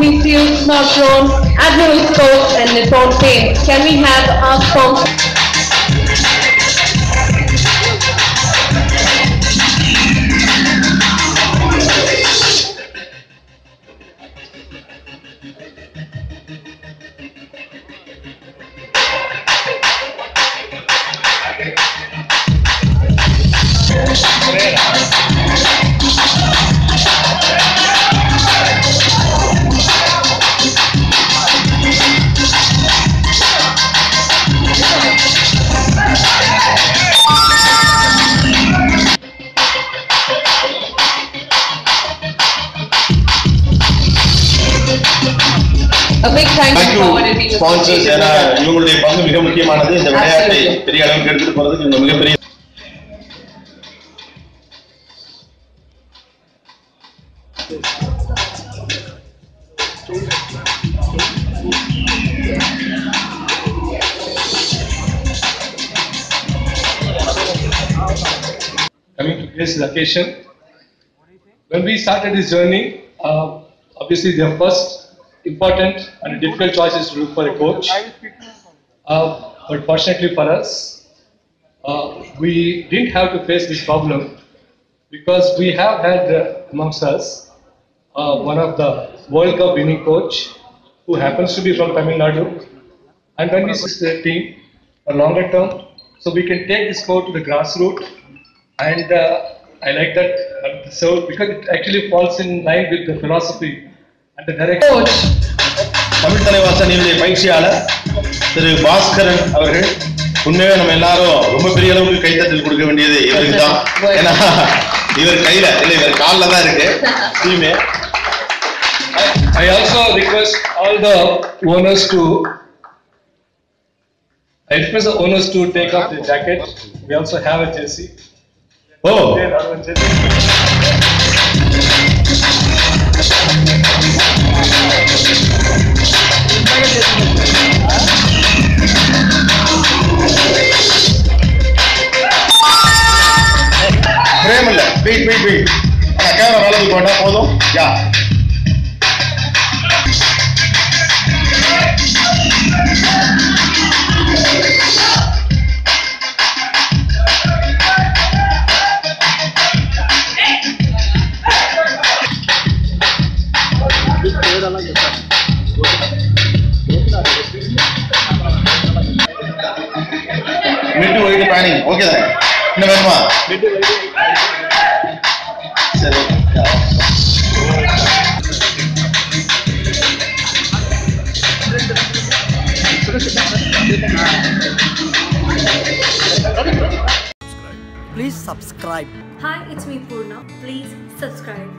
misused, not grown, admirable sports and its own fame. Can we have our sponsor? A big thank you for auditing sponsors. இவங்களுடைய பங்கு மிக முக்கியமானது. இந்த விளையாட்டை பெரிய அளவுக்கு எடுத்துட்டு போறதுக்கு இவங்க மிகப்பெரிய. Coming to this occasion, when we started this journey, obviously the first important and difficult choice is to look for a coach. But fortunately for us, we didn't have to face this problem because we have had amongst us one of the World Cup winning coach who happens to be from Tamil Nadu. And when we see the team a longer term, so we can take this sport to the grassroots. And I like that so because it actually falls in line with the philosophy and the direction. Coach. Tamil Thalaivas அணியினுடைய பயிற்சியாளர் திரு பாஸ்கரன் அவர்கள் உண்மையே நம்ம எல்லாரும் ரொம்ப பெரிய அளவுக்கு கைத்தட்டல் கொடுக்க வேண்டியது இவருக்கு தான். ஏன்னா இவர் கையில இல்ல இவர் காலில் தான் இருக்கு டீமே. I also request all the owners to take off the jacket. We also have a jersey. Oh. Frame இல்ல வெயிட் கேமரா மேல தூக்கி போட்டா போதும். யா மிட் வைட் பிளானிங் ஓகே தானே? என்ன வேணுமா? சரி Please subscribe. Hi, it's me Purna. Please subscribe.